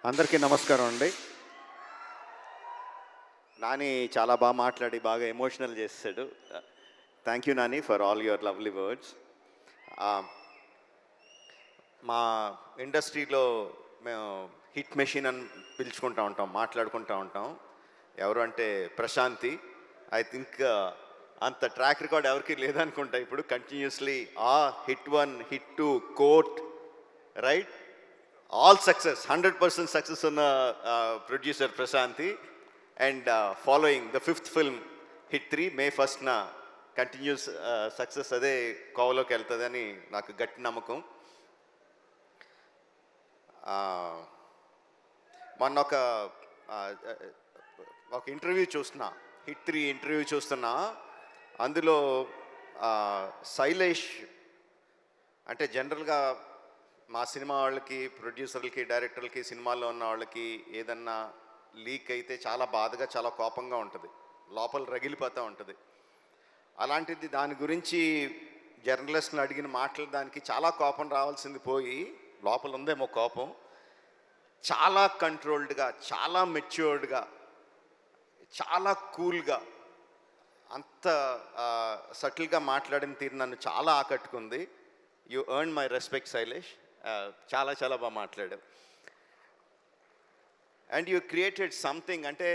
అందరికీ నమస్కారం అండి. నాని చాలా బాగా మాట్లాడి బాగా ఎమోషనల్ చేసాడు. Thank you Nani for all your lovely words. మా ఇండస్ట్రీలో మేము హిట్ మెషిన్ అని పిలుచుకుంటూ ఉంటాం, మాట్లాడుకుంటూ ఉంటాం. ఎవరు అంటే ప్రశాంతి. ఐ థింక్ అంత ట్రాక్ రికార్డ్ ఎవరికి లేదనుకుంటా. ఇప్పుడు continuously hit 1, hit 2, court, right, all success, 100% success ఉన్న producer Prashanti. And following the 5th film hit 3 May 1st continuous success అదే కోవలోకి వెళ్తుందని నాకు గట్టి నమ్మకం. మొన్న ఒక ఇంటర్వ్యూ చూస్తున్నా, హిట్ 3 ఇంటర్వ్యూ చూస్తున్నా. అందులో శైలేష్ అంటే జనరల్గా మా సినిమా వాళ్ళకి, ప్రొడ్యూసర్లకి, డైరెక్టర్లకి, సినిమాల్లో ఉన్న వాళ్ళకి ఏదన్నా లీక్ అయితే చాలా బాధగా, చాలా కోపంగా ఉంటుంది, లోపల రగిలిపోతూ ఉంటుంది. అలాంటిది దాని గురించి జర్నలిస్ట్ని అడిగిన మాటలు దానికి చాలా కోపం రావాల్సింది పోయి లోపల ఉందేమో కోపం. చాలా కంట్రోల్డ్గా, చాలా మెచ్యూర్డ్గా, చాలా కూల్గా, అంత సటిల్గా మాట్లాడిన తీరు నన్ను చాలా ఆకట్టుకుంది. You earn my respect Shailesh. చాలా చాలా బాగా మాట్లాడావు. And you created something. అంటే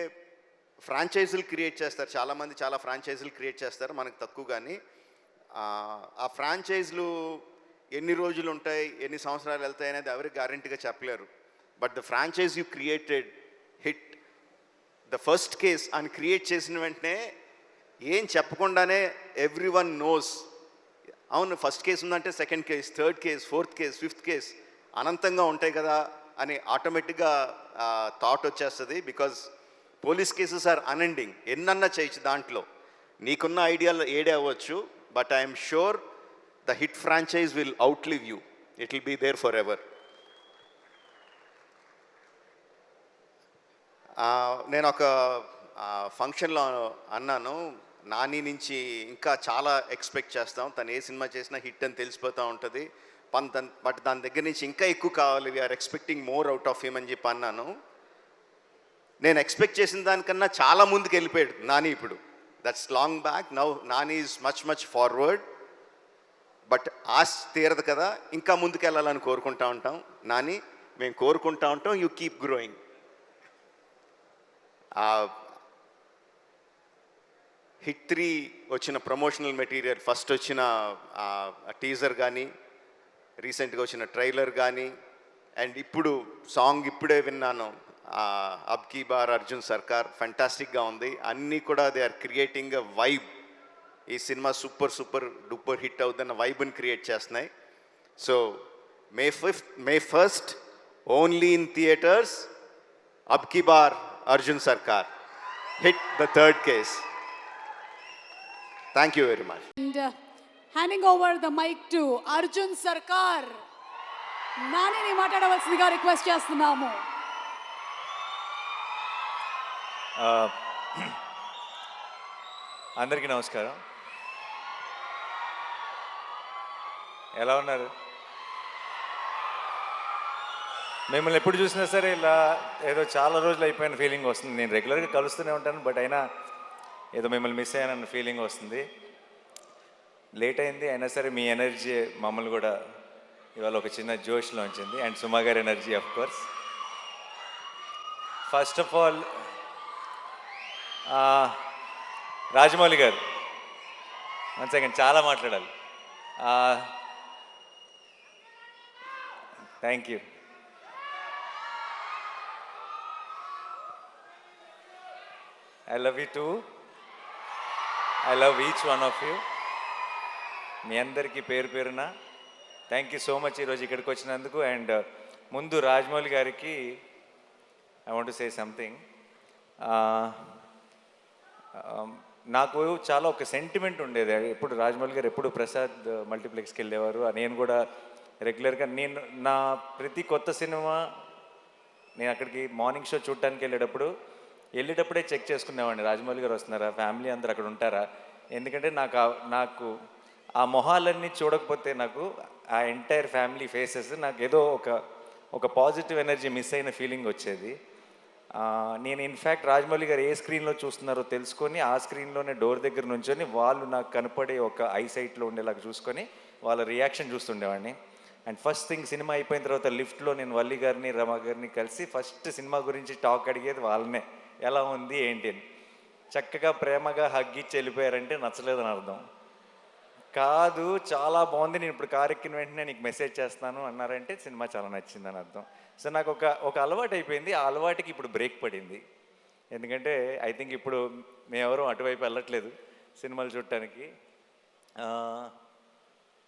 ఫ్రాంచైజీలు క్రియేట్ చేస్తారు చాలామంది, చాలా ఫ్రాంచైజీలు క్రియేట్ చేస్తారు, మనకు తక్కువ. కానీ ఆ ఫ్రాంచైజీలు ఎన్ని రోజులు ఉంటాయి, ఎన్ని సంవత్సరాలు వెళ్తాయి అనేది ఎవరికి గ్యారెంటీగా చెప్పలేరు. But the franchise you created hit the first case అని క్రియేట్ చేసిన వెంటనే ఏం చెప్పకుండానే ఎవ్రీ వన్ నోస్, అవును ఫస్ట్ కేసు ఉందంటే second case, third case, fourth case, fifth case అనంతంగా ఉంటాయి కదా అని ఆటోమేటిక్గా థాట్ వచ్చేస్తుంది. Because police cases are unending, ఎన్నన్నా చేయొచ్చు దాంట్లో. నీకున్న ఐడియాలు ఏడే అవ్వచ్చు, but I'm sure the hit franchise will outlive you. It will be there forever. నేను ఒక ఫంక్షన్లో అన్నాను, నాని నుంచి ఇంకా చాలా ఎక్స్పెక్ట్ చేస్తాం, తను ఏ సినిమా చేసినా హిట్ అని తెలిసిపోతూ ఉంటుంది, బట్ దాని దగ్గర నుంచి ఇంకా ఎక్కువ కావాలి, we're expecting more out of him అని చెప్పి అన్నాను. నేను ఎక్స్పెక్ట్ చేసిన దానికన్నా చాలా ముందుకు వెళ్ళిపోయాడు నాని ఇప్పుడు. That's long back. Now Nani is much forward. But ఆశ తీరదు కదా, ఇంకా ముందుకు వెళ్ళాలని కోరుకుంటా ఉంటాం. నాని, మేము కోరుకుంటా ఉంటాం, యూ కీప్ గ్రోయింగ్. హిట్ 3 వచ్చిన ప్రమోషనల్ మెటీరియల్, ఫస్ట్ వచ్చిన టీజర్ కానీ, రీసెంట్గా వచ్చిన ట్రైలర్ కానీ, అండ్ ఇప్పుడు సాంగ్ ఇప్పుడే విన్నాను, అబ్ కీ బార్ అర్జున్ సర్కార్, ఫెంటాస్టిక్గా ఉంది. అన్నీ కూడా they are creating a vibe. ఈ సినిమా సూపర్ డూపర్ హిట్ అవుతున్న వైబ్ని క్రియేట్ చేస్తున్నాయి. So May 1st only in theatres, అబ్ కీ బార్ Arjun Sarkar, hit the third case. Thank you very much. And handing over the mic to Arjun Sarkar. నానిని మాట్లాడవలసిందిగా request చేస్తున్నాము. అందరికీ నమస్కారం. ఎలా ఉన్నారు? మిమ్మల్ని ఎప్పుడు చూసినా సరే ఇలా ఏదో చాలా రోజులు అయిపోయిన ఫీలింగ్ వస్తుంది. నేను రెగ్యులర్గా కలుస్తూనే ఉంటాను, బట్ అయినా ఏదో మిమ్మల్ని మిస్ అయ్యానన్న ఫీలింగ్ వస్తుంది. లేట్ అయింది అయినా సరే మీ ఎనర్జీ మమ్మల్ని కూడా ఇవాళ ఒక చిన్న జోష్లో ఉంచింది. అండ్ సుమా గారి energy of course. First of all Rajamouli గారు, 1 సెకండ్, చాలా మాట్లాడాలి. Thank you. I love you too. I love each one of you. మీ అందరికీ పేరు పేరున థ్యాంక్ యూ సో మచ్ ఈరోజు ఇక్కడికి వచ్చినందుకు. అండ్ ముందు రాజమౌళి గారికి I want to say something. నాకు చాలా ఒక సెంటిమెంట్ ఉండేది. ఎప్పుడు రాజమౌళి గారు ఎప్పుడు ప్రసాద్ మల్టీప్లెక్స్కి వెళ్ళేవారు, నేను కూడా రెగ్యులర్గా నా ప్రతి కొత్త సినిమా నేను అక్కడికి మార్నింగ్ షో చూడటానికి వెళ్ళేటప్పుడే చెక్ చేసుకునేవాడిని, రాజమౌళి గారు వస్తున్నారా, ఫ్యామిలీ అందరు అక్కడ ఉంటారా. ఎందుకంటే నాకు ఆ మొహాలన్నీ చూడకపోతే, నాకు ఆ ఎంటైర్ ఫ్యామిలీ ఫేసెస్ నాకు ఏదో ఒక ఒక పాజిటివ్ ఎనర్జీ మిస్ అయిన ఫీలింగ్ వచ్చేది. నేను ఇన్ఫ్యాక్ట్ రాజమౌళి గారు ఏ స్క్రీన్లో చూస్తున్నారో తెలుసుకొని ఆ స్క్రీన్లోనే డోర్ దగ్గర నుంచొని వాళ్ళు నాకు కనపడే ఒక ఐసైట్లో ఉండేలాగా చూసుకొని వాళ్ళ రియాక్షన్ చూస్తుండేవాడిని. అండ్ ఫస్ట్ థింగ్ సినిమా అయిపోయిన తర్వాత లిఫ్ట్లో నేను వల్లి గారిని రమ గారిని కలిసి ఫస్ట్ సినిమా గురించి టాక్ అడిగేది వాళ్ళనే, ఎలా ఉంది ఏంటి అని. చక్కగా ప్రేమగా హగ్గిచ్చి వెళ్ళిపోయారంటే నచ్చలేదని అర్థం కాదు, చాలా బాగుంది, నేను ఇప్పుడు కారు ఎక్కిన వెంటనే నీకు మెసేజ్ చేస్తాను అన్నారంటే సినిమా చాలా నచ్చిందని అర్థం. సో నాకు ఒక అలవాటు అయిపోయింది. ఆ అలవాటుకి ఇప్పుడు బ్రేక్ పడింది. ఎందుకంటే ఐ థింక్ ఇప్పుడు మేమెవరూ అటువైపు వెళ్ళట్లేదు సినిమాలు చూడటానికి.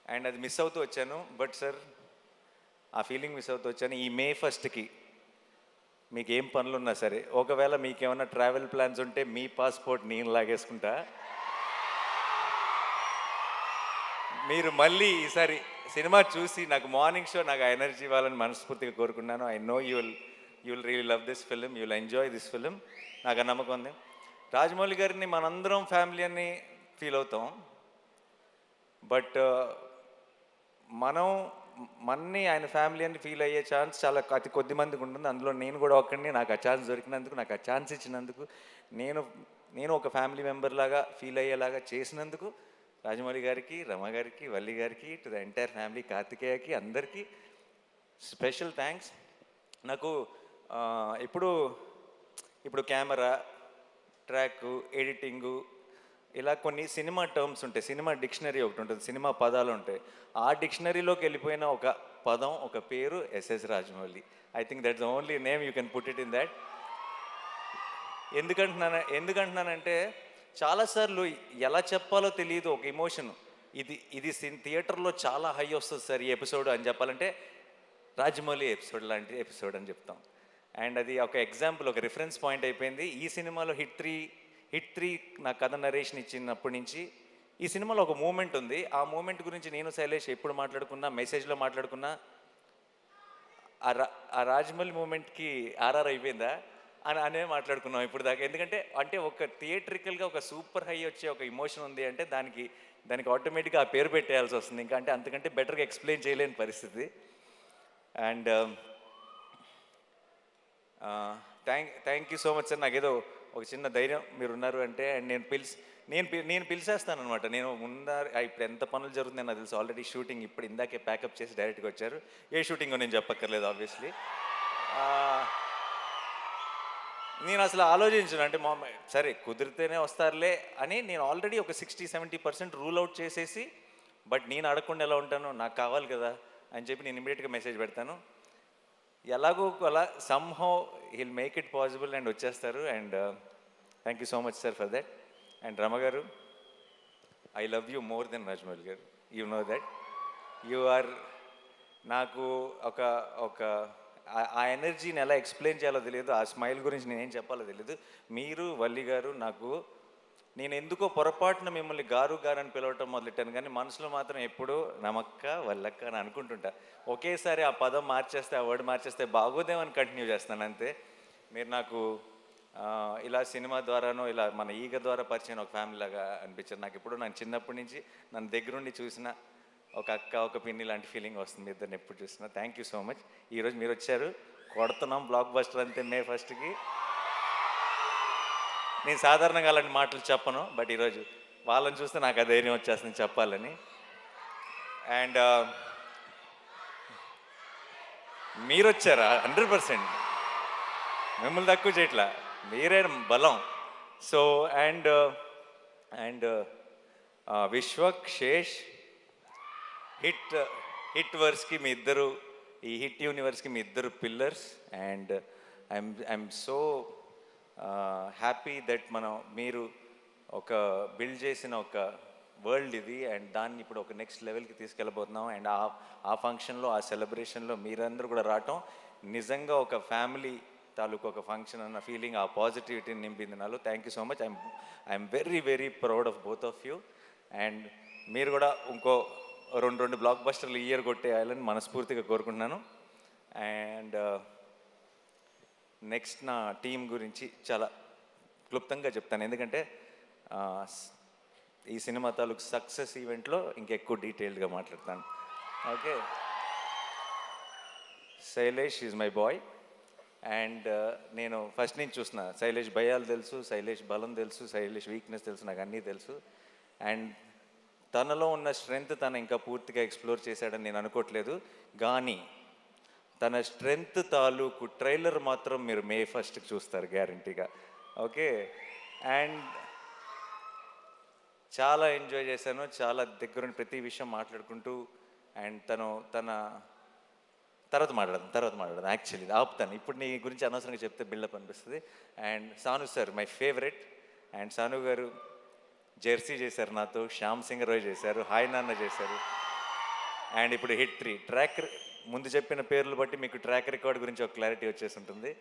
అండ్ అది మిస్ అవుతూ వచ్చాను. బట్ సార్, ఆ ఫీలింగ్ మిస్ అవుతూ వచ్చాను. ఈ May 1st మీకు ఏం పనులున్నా సరే, ఒకవేళ మీకు ఏమైనా ట్రావెల్ ప్లాన్స్ ఉంటే మీ పాస్పోర్ట్ నేను లాగేసుకుంటా. మీరు మళ్ళీ ఈసారి సినిమా చూసి నాకు మార్నింగ్ షో నాకు ఆ ఎనర్జీ ఇవ్వాలని మనస్ఫూర్తిగా కోరుకున్నాను. I know you will really love this film, you will enjoy this film. నాకు ఆ నమ్మకం ఉంది. రాజమౌళి గారిని మనందరం ఫ్యామిలీ అని ఫీల్ అవుతాం. బట్ మన్ని ఆయన ఫ్యామిలీ అని ఫీల్ అయ్యే ఛాన్స్ చాలా అతి కొద్ది మందికి ఉంటుంది. అందులో నేను కూడా ఒక్కడిని. నాకు ఆ ఛాన్స్ దొరికినందుకు, నాకు ఆ ఛాన్స్ ఇచ్చినందుకు, నేను ఒక ఫ్యామిలీ మెంబర్ లాగా ఫీల్ అయ్యేలాగా చేసినందుకు రాజమౌళి గారికి, రమ గారికి, వల్లి గారికి, టు ద ఎంటైర్ ఫ్యామిలీ, కార్తికేయకి, అందరికీ స్పెషల్ థ్యాంక్స్. నాకు ఇప్పుడు కెమెరా, ట్రాక్, ఎడిటింగు, ఇలా కొన్ని సినిమా టర్మ్స్ ఉంటాయి. సినిమా డిక్షనరీ ఒకటి ఉంటుంది, సినిమా పదాలు ఉంటాయి. ఆ డిక్షనరీలోకి వెళ్ళిపోయిన ఒక పదం, ఒక పేరు SS Rajamouli. I think that's the only name you can put it in that. ఎందుకంటున్నానంటే చాలాసార్లు ఎలా చెప్పాలో తెలియదు ఒక ఎమోషన్. ఇది థియేటర్లో చాలా హై వస్తుంది సార్ ఈ ఎపిసోడ్ అని చెప్పాలంటే రాజమౌళి ఎపిసోడ్ లాంటి ఎపిసోడ్ అని చెప్తాం. అండ్ అది ఒక ఎగ్జాంపుల్, ఒక రిఫరెన్స్ పాయింట్ అయిపోయింది. ఈ సినిమాలో హిట్ త్రీ నా కథ నరేషన్ ఇచ్చినప్పటి నుంచి ఈ సినిమాలో ఒక మూమెంట్ ఉంది. ఆ మూమెంట్ గురించి నేను శైలేష్ ఎప్పుడు మాట్లాడుకున్నా, మెసేజ్లో మాట్లాడుకున్నా, ఆ రాజమౌళి మూమెంట్కి ఆర్ఆర్ అయిపోయిందా అనే మాట్లాడుకున్నాం ఇప్పుడు దాకా. ఎందుకంటే ఒక థియేట్రికల్గా ఒక సూపర్ హై వచ్చే ఒక ఎమోషన్ ఉంది అంటే దానికి ఆటోమేటిక్గా ఆ పేరు పెట్టేయాల్సి వస్తుంది. ఇంకా అంతకంటే బెటర్గా ఎక్స్ప్లెయిన్ చేయలేని పరిస్థితి. And thank you so much sir. నాకేదో ఒక చిన్న ధైర్యం మీరు ఉన్నారు అంటే. అండ్ నేను పిలిచేస్తాను అనమాట. నేను ఇప్పుడు ఎంత పనులు జరుగుతున్నాయి నాకు తెలుసు. ఆల్రెడీ షూటింగ్ ఇప్పుడు ఇందాకే ప్యాకప్ చేసి డైరెక్ట్గా వచ్చారు. ఏ షూటింగో నేను చెప్పక్కర్లేదు ఆబ్వియస్లీ. నేను అసలు ఆలోచించను. అంటే సరే కుదిరితేనే వస్తారులే అని నేను ఆల్రెడీ ఒక 60-70% రూల్ అవుట్ చేసేసి, బట్ నేను అడగకుండా ఎలా ఉంటాను, నాకు కావాలి కదా అని చెప్పి నేను ఇమీడియట్గా మెసేజ్ పెడతాను. ఎలాగో అలా somehow he'll make it possible and వచ్చేస్తారు. And thank you so much sir for that. And Rama garu, I love you more than Rajamouli garu. You know that. You are నాకు ఒక ఆ ఎనర్జీని ఎలా ఎక్స్ప్లెయిన్ చేయాలో తెలియదు. ఆ స్మైల్ గురించి నేనేం చెప్పాలో తెలియదు. మీరు, వల్లి గారు, నేను ఎందుకో పొరపాటున మిమ్మల్ని గారు అని పిలవటం మొదలెట్టాను, కానీ మనసులో మాత్రం ఎప్పుడూ నమక్క, వల్లక్క అని అనుకుంటుంటా. ఒకేసారి ఆ పదం మార్చేస్తే, ఆ వర్డ్ మార్చేస్తే బాగోదేమని కంటిన్యూ చేస్తాను అంతే. మీరు నాకు ఇలా సినిమా ద్వారానో ఇలా మన ఈగ ద్వారా పరిచయం ఒక ఫ్యామిలీ లాగా అనిపించారు నాకు. ఇప్పుడు నాకు చిన్నప్పటి నుంచి నన్ను దగ్గరుండి చూసిన ఒక అక్క, ఒక పిన్ని లాంటి ఫీలింగ్ వస్తుంది ఇద్దరిని ఎప్పుడు చూసినా. Thank you so much. ఈరోజు మీరు వచ్చారు, కొడుతున్నాం బ్లాక్ బస్టర్ అంతే May 1st. నేను సాధారణంగా అలాంటి మాటలు చెప్పను, బట్ ఈరోజు వాళ్ళని చూస్తే నాకు ఆ ధైర్యం వచ్చేస్తుంది చెప్పాలని. అండ్ మీరు వచ్చారా 100%, మిమ్మల్ని తక్కువ చేయట్లా, మీరే బలం. So and Vishwak, Sesh, hit వర్స్కి మీ ఇద్దరు, ఈ హిట్ యూనివర్స్కి మీ ఇద్దరు pillars. And I'm so happy that మీరు ఒక బిల్డ్ చేసిన ఒక వరల్డ్ ఇది, అండ్ దాన్ని ఇప్పుడు ఒక నెక్స్ట్ లెవెల్కి తీసుకెళ్ళబోతున్నాం. అండ్ ఆ ఫంక్షన్లో, ఆ సెలబ్రేషన్లో మీరందరూ కూడా రావటం నిజంగా ఒక ఫ్యామిలీ తాలూకు ఒక ఫంక్షన్ అన్న ఫీలింగ్, ఆ పాజిటివిటీని నింపింది నాలో. Thank you so much. I'm very very proud of both of you. And మీరు కూడా ఇంకో రెండు బ్లాక్ బస్టర్లు ఇయర్ కొట్టేయాలని మనస్ఫూర్తిగా కోరుకుంటున్నాను. అండ్ నెక్స్ట్ నా టీం గురించి చాలా క్లుప్తంగా చెప్తాను, ఎందుకంటే ఈ సినిమా తాలూకు సక్సెస్ ఈవెంట్లో ఇంకెక్కువ డీటెయిల్డ్గా మాట్లాడతాను. Okay, Shailesh is my boy. And నేను ఫస్ట్ నుంచి చూసిన శైలేష్ భయాలు తెలుసు, శైలేష్ బలం తెలుసు, శైలేష్ వీక్నెస్ తెలుసు, నాకు అన్నీ తెలుసు. అండ్ తనలో ఉన్న స్ట్రెంగ్త్ తను ఇంకా పూర్తిగా ఎక్స్ప్లోర్ చేశాడని నేను అనుకోవట్లేదు. కానీ తన స్ట్రెంగ్త్ తాలూకు ట్రైలర్ మాత్రం మీరు మే 1కి చూస్తారు గ్యారంటీగా. ఓకే. అండ్ చాలా ఎంజాయ్ చేశాను, చాలా దగ్గరుండి ప్రతి విషయం మాట్లాడుకుంటూ. అండ్ తన తర్వాత మాట్లాడదాం యాక్చువల్లీ ఆపుతాను. ఇప్పుడు నీ గురించి అనవసరంగా చెప్తే బిల్డప్ అనిపిస్తుంది. And Sanu sir my favourite. And Sanu garu Jersey చేశారు నాతో, శ్యామ్ సింగ్ రాయ్ చేశారు, హాయ్ నాన్న చేశారు. అండ్ ఇప్పుడు హిట్ 3 ట్రాక్. ముందు చెప్పిన పేర్లు బట్టి మీకు ట్రాక్ రికార్డ్ గురించి ఒక క్లారిటీ వచ్చేసి ఉంటుంది.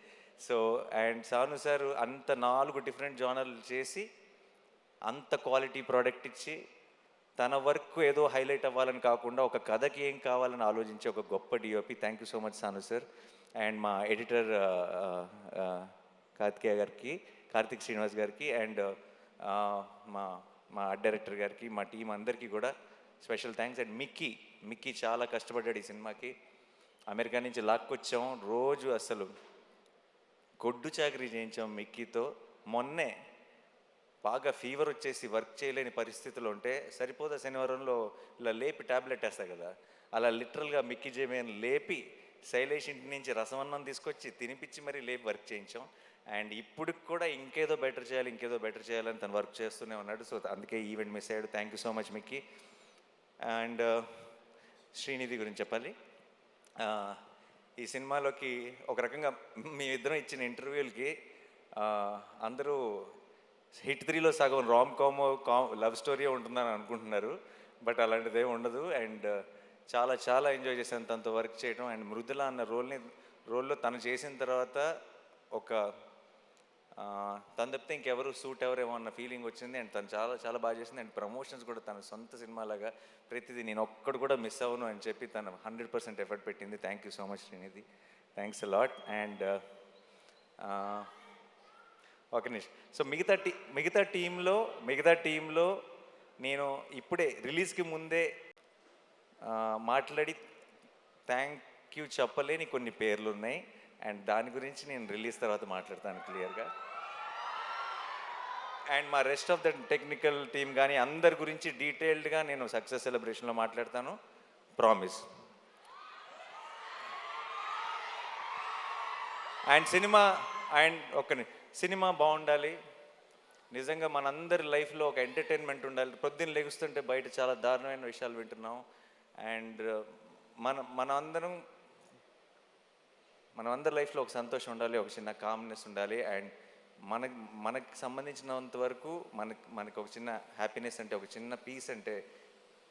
సో అండ్ సాను సార్ అంత 4 డిఫరెంట్ జానర్లు చేసి అంత క్వాలిటీ ప్రోడక్ట్ ఇచ్చి తన వర్క్ ఏదో హైలైట్ అవ్వాలని కాకుండా ఒక కథకి ఏం కావాలని ఆలోచించే ఒక గొప్ప DOP. Thank you so much Sanu sir. And మా ఎడిటర్ కార్తిక్ శ్రీనివాస్ గారికి, అండ్ మా ఆర్ట్ డైరెక్టర్ గారికి, మా టీం అందరికీ కూడా స్పెషల్ థ్యాంక్స్. అండ్ మిక్కీ చాలా కష్టపడ్డాడు ఈ సినిమాకి. అమెరికా నుంచి లాక్కొచ్చాం, రోజు అసలు గొడ్డు చాకరీ చేయించాం మిక్కీతో. మొన్నే బాగా ఫీవర్ వచ్చేసి వర్క్ చేయలేని పరిస్థితులు ఉంటే సరిపోదా శనివారంలో ఇలా లేపి ట్యాబ్లెట్ వేస్తాయి కదా, అలా లిటరల్గా మిక్కీ జేమేని లేపి శైలేష్ ఇంటి నుంచి రసమన్నం తీసుకొచ్చి తినిపించి మరీ లేపి వర్క్ చేయించాం. అండ్ ఇప్పుడు కూడా ఇంకేదో బెటర్ చేయాలని తను వర్క్ చేస్తూనే ఉన్నాడు. సో అందుకే ఈవెంట్ మిస్ అయ్యాడు. Thank you so much Mickey. And Srinidhi గురించి చెప్పాలి. ఈ సినిమాలోకి ఒక రకంగా మేమిద్దరం ఇచ్చిన ఇంటర్వ్యూలకి అందరూ హిట్ 3లో సగం రామ్ కామ్ లవ్ స్టోరీ ఉంటుందని అనుకుంటున్నారు. బట్ అలాంటిదే ఉండదు. అండ్ చాలా ఎంజాయ్ చేశాను తనతో వర్క్ చేయడం. అండ్ మృదుల అన్న రోల్లో తను చేసిన తర్వాత ఒక తను తప్పితే ఇంకెవరు సూట్ ఎవరేమో అన్న ఫీలింగ్ వచ్చింది. అండ్ తను చాలా బాగా చేసింది. అండ్ ప్రమోషన్స్ కూడా తన సొంత సినిమాలాగా ప్రతిదీ నేను ఒక్కడు కూడా మిస్ అవ్వను అని చెప్పి తను 100% ఎఫర్ట్ పెట్టింది. Thank you so much Srinidhi, thanks a lot. And ఒక నిమిషం. సో మిగతా టీంలో నేను ఇప్పుడే రిలీజ్కి ముందే మాట్లాడి థ్యాంక్ యూ చెప్పలేని కొన్ని పేర్లు ఉన్నాయి. అండ్ దాని గురించి నేను రిలీజ్ తర్వాత మాట్లాడతాను క్లియర్గా. అండ్ మా rest of the technical team కానీ అందరి గురించి డీటెయిల్డ్గా నేను సక్సెస్ సెలబ్రేషన్లో మాట్లాడతాను, ప్రామిస్. అండ్ సినిమా బాగుండాలి. నిజంగా మనందరి లైఫ్లో ఒక ఎంటర్టైన్మెంట్ ఉండాలి. పొద్దున్న లెగుస్తుంటే బయట చాలా దారుణమైన విషయాలు వింటున్నాం. అండ్ మనమందరి లైఫ్లో ఒక సంతోషం ఉండాలి, ఒక చిన్న కామ్నెస్ ఉండాలి. అండ్ మనకి సంబంధించినంత వరకు మనకి ఒక చిన్న హ్యాపీనెస్ అంటే, ఒక చిన్న పీస్ అంటే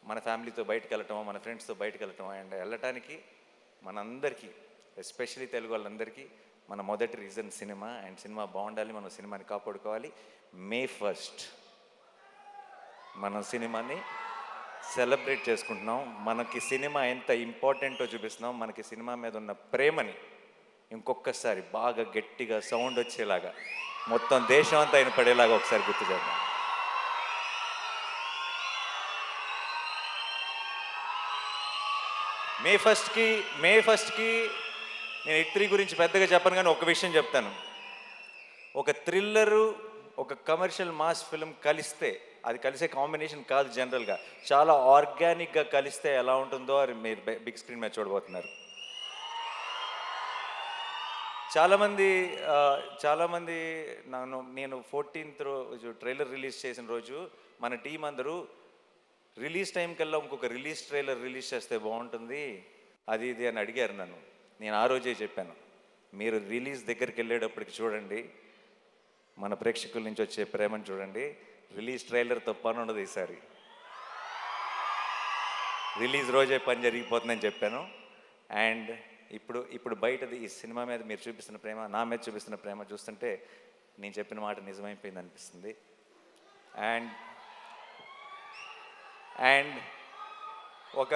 మన ఫ్యామిలీతో బయటకు వెళ్ళటం, మన ఫ్రెండ్స్తో బయటకు వెళ్ళటం. అండ్ వెళ్ళటానికి మనందరికీ, ఎస్పెషలీ తెలుగు వాళ్ళందరికీ మన మొదటి రీజన్ సినిమా. అండ్ సినిమా బాగుండాలి, మనం సినిమాని కాపాడుకోవాలి. మే 1 మనం సినిమాని సెలబ్రేట్ చేసుకుంటున్నాం. మనకి సినిమా ఎంత ఇంపార్టెంటో చూపిస్తున్నాం. మనకి సినిమా మీద ఉన్న ప్రేమని ఇంకొకసారి బాగా గట్టిగా సౌండ్ వచ్చేలాగా మొత్తం దేశం అంతా వినపడేలాగా ఒకసారి గుర్తు చేద్దాం. మే ఫస్ట్కి నేను హిట్ 3 గురించి పెద్దగా చెప్పను, కానీ ఒక విషయం చెప్తాను. ఒక థ్రిల్లరు, ఒక కమర్షియల్ మాస్ ఫిల్మ్ కలిస్తే, అది కలిసే కాంబినేషన్ కాదు జనరల్గా, చాలా ఆర్గానిక్గా కలిస్తే ఎలా ఉంటుందో అది మీరు బిగ్ స్క్రీన్ మీద చూడబోతున్నారు. చాలామంది నేను 14th రోజు ట్రైలర్ రిలీజ్ చేసిన రోజు మన టీం అందరూ రిలీజ్ టైం కల్లా ఇంకొక ట్రైలర్ రిలీజ్ చేస్తే బాగుంటుంది అది ఇది అని అడిగారు నన్ను. నేను ఆ రోజే చెప్పాను, మీరు రిలీజ్ దగ్గరికి వెళ్ళేటప్పటికి చూడండి, మన ప్రేక్షకుల నుంచి వచ్చే ప్రేమను చూడండి. రిలీజ్ ట్రైలర్తో పని ఉండదు ఈసారి, రిలీజ్ రోజే పని జరిగిపోతుందని చెప్పాను. అండ్ ఇప్పుడు బయటది ఈ సినిమా మీద మీరు చూపిస్తున్న ప్రేమ, నా మీద చూపిస్తున్న ప్రేమ చూస్తుంటే నేను చెప్పిన మాట నిజమైపోయింది అనిపిస్తుంది. అండ్ ఒక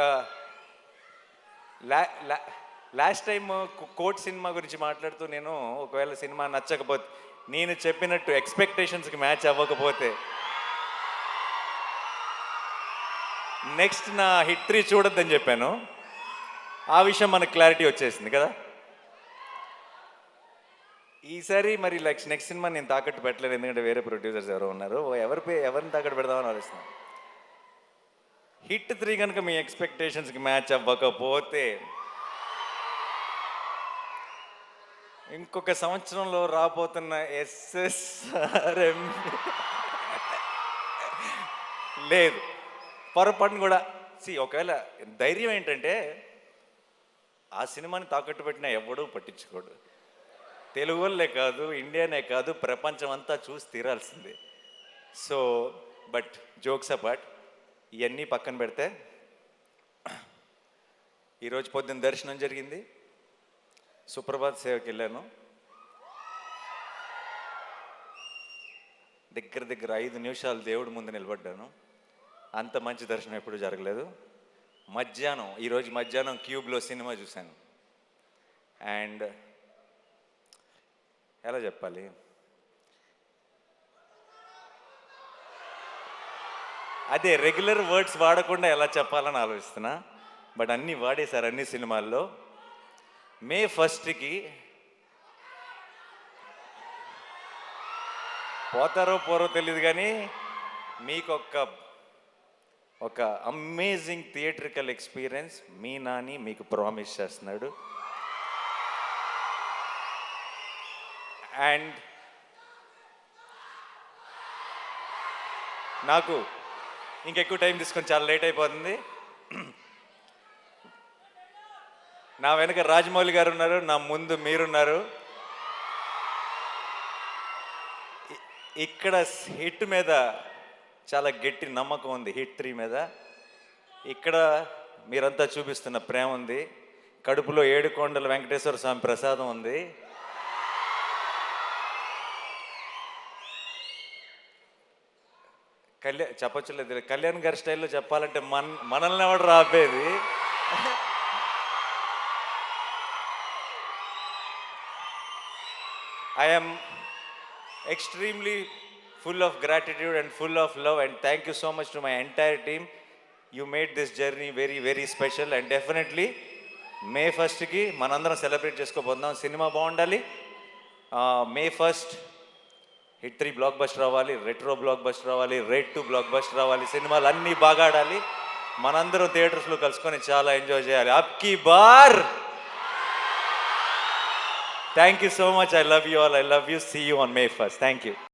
లాస్ట్ టైం కోట్ సినిమా గురించి మాట్లాడుతూ నేను ఒకవేళ సినిమా నచ్చకపోతే, నేను చెప్పినట్టు ఎక్స్పెక్టేషన్స్కి మ్యాచ్ అవ్వకపోతే నెక్స్ట్ నా హిట్ 3 చూడొద్దని చెప్పాను. ఆ విషయం మనకు క్లారిటీ వచ్చేసింది కదా. ఈసారి మరి నెక్స్ట్ సినిమా నేను తాకట్టు పెట్టలేదు, ఎందుకంటే వేరే ప్రొడ్యూసర్స్ ఎవరో ఉన్నారు. ఎవరిని తాకట్టు పెడదామని ఆలోచిస్తున్నాను. హిట్ 3 కనుక మీ ఎక్స్పెక్టేషన్స్కి మ్యాచ్ అవ్వకపోతే ఇంకొక సంవత్సరంలో రాబోతున్న SSRM లేదు, పొరపాటును కూడా. ఒకవేళ ధైర్యం ఏంటంటే ఆ సినిమాని తాకట్టు పెట్టినా ఎవడూ పట్టించుకోడు. తెలుగు వాళ్ళే కాదు, ఇండియానే కాదు, ప్రపంచం అంతా చూసి తీరాల్సిందే. సో బట్ జోక్స్ అపార్ట్, ఇవన్నీ పక్కన పెడితే ఈరోజు పొద్దున్న దర్శనం జరిగింది, సుప్రభాత్ సేవకి వెళ్ళాను. దగ్గర 5 నిమిషాలు దేవుడి ముందు నిలబడ్డాను. అంత మంచి దర్శనం ఎప్పుడు జరగలేదు. ఈరోజు మధ్యాహ్నం క్యూబ్లో సినిమా చూశాను. అండ్ ఎలా చెప్పాలి, అదే రెగ్యులర్ వర్డ్స్ వాడకుండా ఎలా చెప్పాలని ఆలోచిస్తున్నా, బట్ అన్నీ వాడేశారు అన్ని సినిమాల్లో. May 1కి పోతారో పోరో తెలియదు, కానీ మీకు ఒక అమేజింగ్ థియేట్రికల్ ఎక్స్పీరియన్స్ మీ నాని మీకు ప్రామిస్ చేస్తున్నాడు. అండ్ నాకు ఇంకెక్కువ టైం తీసుకొని చాలా లేట్ అయిపోతుంది. నా వెనక రాజమౌళి గారు ఉన్నారు, నా ముందు మీరున్నారు. ఇక్కడ హిట్ మీద చాలా గట్టి నమ్మకం ఉంది, హిట్ 3 మీద. ఇక్కడ మీరంతా చూపిస్తున్న ప్రేమ ఉంది, కడుపులో 7 కొండల వెంకటేశ్వర స్వామి ప్రసాదం ఉంది. చెప్పొచ్చులేదు, కళ్యాణ్ గారి స్టైల్లో చెప్పాలంటే మనల్ని ఎవడు రాపేది. I am extremely full of gratitude and full of love, and thank you so much to my entire team. You made this journey very, very special, and definitely May 1కి మనందరం సెలబ్రేట్ చేసుకోబోతున్నాం. సినిమా బాగుండాలి. May 1st hit 3 block buster అవ్వాలి, retro block buster అవ్వాలి, rate 2 block buster అవ్వాలి. సినిమాలు అన్నీ బాగా ఆడాలి. మనందరం థియేటర్స్లో కలుసుకొని చాలా ఎంజాయ్ చేయాలి. అబ్కి bar. Thank you so much. I love you all. I love you. See you on May 1st. Thank you.